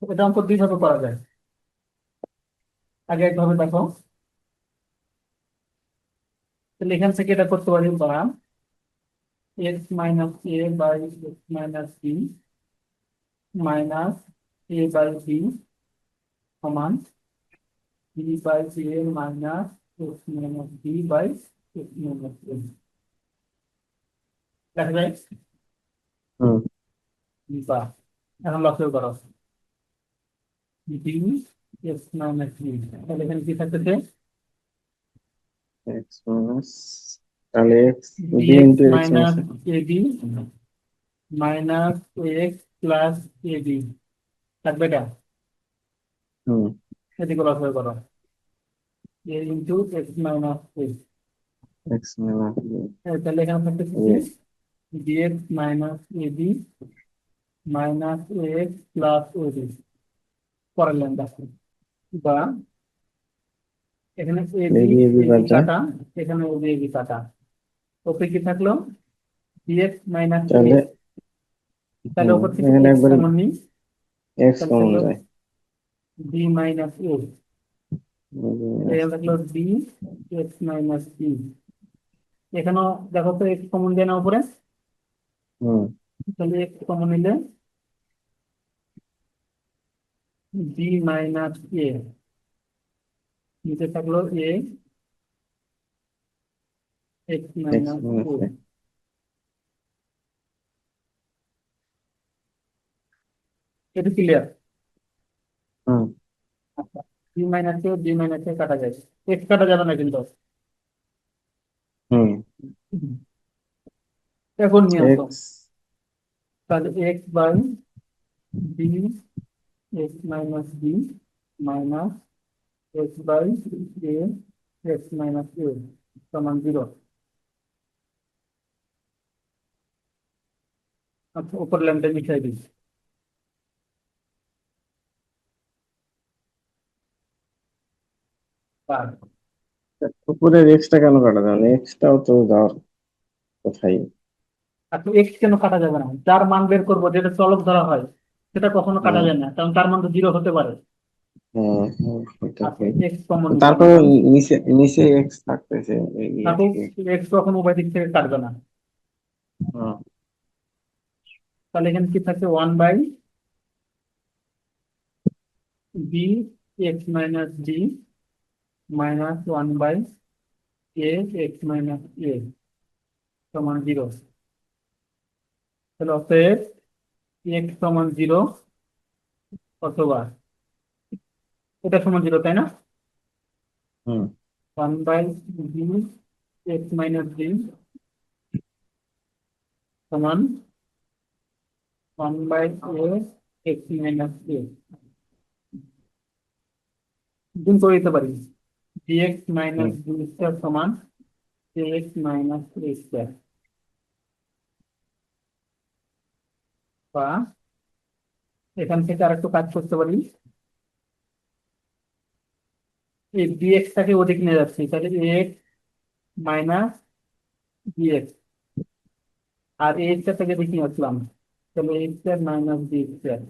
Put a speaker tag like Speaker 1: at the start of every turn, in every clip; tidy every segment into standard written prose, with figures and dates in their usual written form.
Speaker 1: এটা অঙ্ক দুইভাবে করা যায়। আগে একভাবে দেখো, তাহলে এখান থেকে এটা করতে পারি বা X minus A by x minus B minus A by B সমান B by A minus X minus B by x minus A. দেখা যায়?
Speaker 2: হুম।
Speaker 1: বা এখন লক্ষ্য করো, বি এক্স মাইনাস বি, তাহলে এখানে কি থাকতেছে?
Speaker 2: এক্স মাইনাস, তাহলে X
Speaker 1: B
Speaker 2: B
Speaker 1: X
Speaker 2: into X minus
Speaker 1: minus A B minus X plus A B থাকবে এটা।
Speaker 2: হুম।
Speaker 1: এদিকে লক্ষ্য করো, A into X minus A,
Speaker 2: x minus
Speaker 1: তাহলে এখানে থাকতেছে
Speaker 2: এ।
Speaker 1: কি B x minus A B minus X plus A B. পরের লাইন দেখো, বা এখানে A
Speaker 2: A
Speaker 1: B
Speaker 2: B A B
Speaker 1: A
Speaker 2: বাদ
Speaker 1: বি
Speaker 2: যায়,
Speaker 1: কাটা, এখানে ও বি এ বি কাটা, ওপরে কি থাকলো? বি এক্স মাইনাস এ,
Speaker 2: তাহলে
Speaker 1: তাহলে
Speaker 2: হুম
Speaker 1: ওপর থেকে
Speaker 2: এখানে
Speaker 1: এক্স
Speaker 2: একবারে
Speaker 1: কমন নিই,
Speaker 2: এক্স
Speaker 1: তাহলে
Speaker 2: কমন
Speaker 1: থাকলো
Speaker 2: যায়।
Speaker 1: বি মাইনাস এ, এখানে থাকলো বি এক্স মাইনাস বি। এখানেও দেখো তো এক্স কমন দেয় না উপরে,
Speaker 2: হুম।
Speaker 1: তাহলে এক্স কমন নিলে বি মাইনাস এ, নিচে থাকলো এ এক্স
Speaker 2: এক্স
Speaker 1: মাইনাস
Speaker 2: মাইনাস
Speaker 1: ও।
Speaker 2: এ।
Speaker 1: এটা ক্লিয়ার?
Speaker 2: হুম।
Speaker 1: আচ্ছা, B minus A B minus এ কাটা যায়, এক্স কাটা যাবে না কিন্তু।
Speaker 2: হুম।
Speaker 1: এখন নিয়ে আসো,
Speaker 2: এক্স।
Speaker 1: তাহলে X by B x minus B minus X by A x minus A সমান 0। আচ্ছা, উপর লাইনটা মিশাই দিই। আর
Speaker 2: উপরের এক্সটা কেন কাটা যাবে না? এক্সটাও তো যাওয়ার কোথায়।
Speaker 1: আচ্ছা, এক্স কেন কাটা যাবে না? যার মান বের করবো, যেটা চলক ধরা হয়, সেটা কখনো কাটা
Speaker 2: হুম।
Speaker 1: যায় না, কারণ তার মান তো 0 হতে পারে।
Speaker 2: হুম, হুম, এটা
Speaker 1: আচ্ছা,
Speaker 2: ঠিক।
Speaker 1: এক্স কমন নিলাম
Speaker 2: তারপর
Speaker 1: এখন।
Speaker 2: নিচে নিচে এক্স থাকতেছে এই আর
Speaker 1: থাকুক,
Speaker 2: কি।
Speaker 1: এক্স কখনো উভয় দিক থেকে কাটবে না।
Speaker 2: হুম।
Speaker 1: তাহলে এখানে কি থাকছে? 1 by B x minus B minus 1 by A x minus A সমান 0। তাহলে অতএব এক্স সমান 0 অথবা এটা সমান 0, তাই না?
Speaker 2: হুম।
Speaker 1: 1 by B x minus B সমান 1 by A x minus a. গুণ করে দিতে পারি, বি এক্স
Speaker 2: হুম।
Speaker 1: মাইনাস বি স্কোয়ার সমান a x minus a square. বা এখান থেকে আর একটু কাজ করতে পারি, এই বি এক্সটাকে ওদিকে নিয়ে যাচ্ছি, তাহলে এ এক্স মাইনাস বি এক্স, আর এ স্কোয়ার থেকে দেখে আসলাম, তাহলে এ স্কোয়ার মাইনাস বি স্কোয়ার।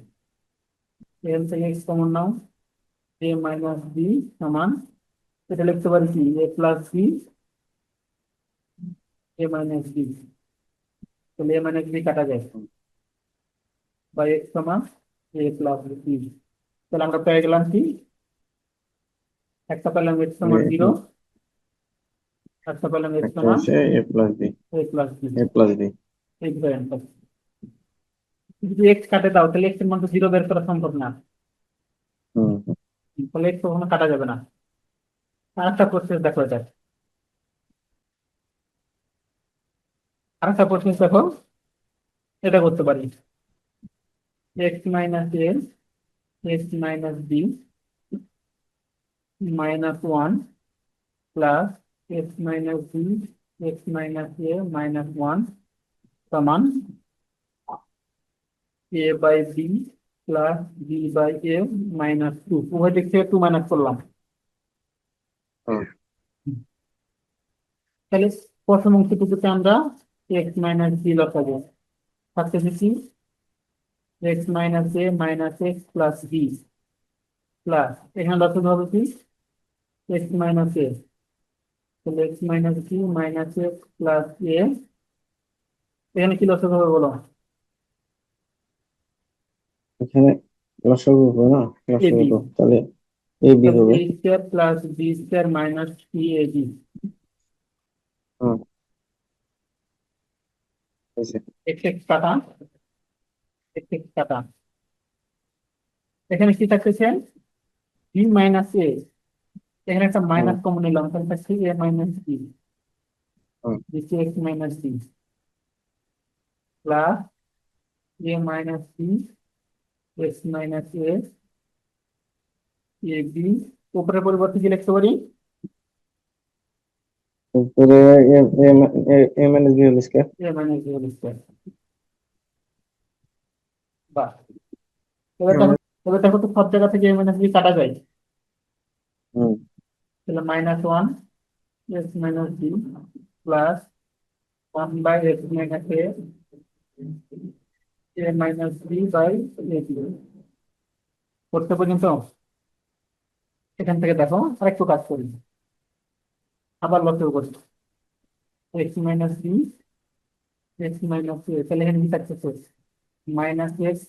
Speaker 1: এখান থেকে এক্স কমন নাও, এ মাইনাস বি সমান, এটা লিখতে পারি কি এ plus B A minus B, তাহলে এ মাইনাস বি কাটা যায়, বা এক্স সমান এ প্লাস বি। তাহলে আমরা পেয়ে গেলাম কি, একটা পেলাম এক্স সমান 0, একটা পেলাম এক্স
Speaker 2: একটা
Speaker 1: সমান
Speaker 2: হচ্ছে এ প্লাস বি।
Speaker 1: এ প্লাস বি।
Speaker 2: এ প্লাস বি।
Speaker 1: এই অ্যান্সার। যদি এক্স কাটে দাও, তাহলে এক্স এর মান তো 0 বের করা সম্ভব না,
Speaker 2: হুম।
Speaker 1: তাহলে এক্স কখনো কাটা যাবে না। আর একটা প্রসেস দেখো, এটা আর একটা প্রসেস দেখো, এটা করতে পারি, X minus A x minus B minus 1 plus X minus B x minus A minus 1 সমান A by B plus B by A minus 2। উভয় দিক থেকে 2 মাইনাস করলাম।
Speaker 2: হুম।
Speaker 1: তাহলে প্রথম অংশটুকুতে আমরা এক্স মাইনাস বি বসাবো, থাকতেছে কি এক্স মাইনাস এ minus X plus B plus এখানে লসাগু হবে কি এক্স মাইনাস এ, তাহলে X minus B minus X plus A, এখানে কি লসাগু হবে বলো?
Speaker 2: এখানে লসাগু হবে না,
Speaker 1: এ
Speaker 2: লসাগু
Speaker 1: বি,
Speaker 2: তো তাহলে এ বি
Speaker 1: তাহলে
Speaker 2: হবে।
Speaker 1: A square plus B square minus three A B.
Speaker 2: হ্যাঁ, হয়েছে।
Speaker 1: এক্স এক্স কাটা, এক্স এক্স কাটা, এখানে কি থাকতেছে বি মাইনাস এ, এখানে একটা
Speaker 2: হ্যাঁ,
Speaker 1: মাইনাস কমন নিলাম, তাহলে থাকছে এ মাইনাস বি,
Speaker 2: হ্যাঁ,
Speaker 1: দিচ্ছি x minus b plus A minus B x minus A A B, উপরের পরিবর্তে কি লিখতে পারি?
Speaker 2: তারপরে এ এ এ মাইনাস বি হোল স্কয়ার।
Speaker 1: এ মাইনাস বি হোল স্কয়ার। বাহ, এবার দেখো, এবার দেখো তো সব জায়গা থেকে এ মাইনাস বি কাটা যায়,
Speaker 2: হুম,
Speaker 1: তাহলে minus one x minus b plus one by x minus A minus B by A b. করতে পর্যন্ত এখান থেকে দেখো আরেকটু কাজ করি, আবার লক্ষ্য করি X minus B x minus A, তাহলে এখানে কি থাকতেছে minus X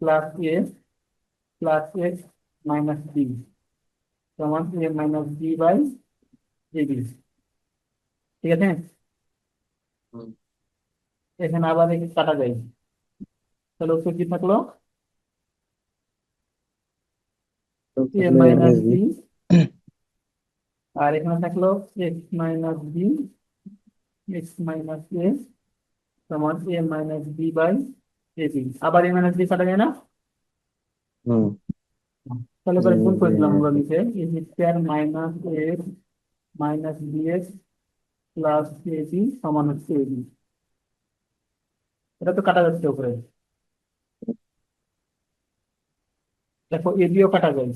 Speaker 1: plus A plus X minus B সমান A minus B by A B. ঠিক আছে,
Speaker 2: হুম।
Speaker 1: এখানে আবার একে কাটা যায়, তাহলে উত্তর কি থাকলো
Speaker 2: তো
Speaker 1: এ
Speaker 2: তাহলে A
Speaker 1: minus
Speaker 2: minus B.
Speaker 1: B, আর এখানে থাকলো X minus B x minus A সমান A minus B by A B, আবার এ মাইনাস বি কাটা যায় না?
Speaker 2: হুম,
Speaker 1: তাহলে
Speaker 2: এ
Speaker 1: এবারে গুণ
Speaker 2: মাইনাস
Speaker 1: করে
Speaker 2: বি
Speaker 1: দিলাম আমরা
Speaker 2: মাইনাস
Speaker 1: নিচে A square minus X minus B X plus A B সমান হচ্ছে এ বি। এটা তো কাটা যাচ্ছে উপরে, দেখো এ বিও কাটা যায়,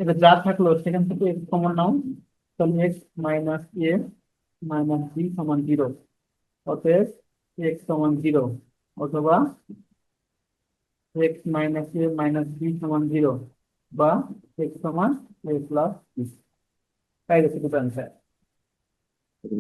Speaker 1: এটা যা থাকলো সেখান থেকে এক্স কমন নাও, তাহলে এক্স মাইনাস এ মাইনাস বি সমান জিরো, অতএব এক্স সমান জিরো, অথবা এক্স মাইনাস এ মাইনাস বি সমান জিরো, বা এক্স সমান এ প্লাস বি। তাই গেছে দুটো অ্যান্সার।
Speaker 2: বি।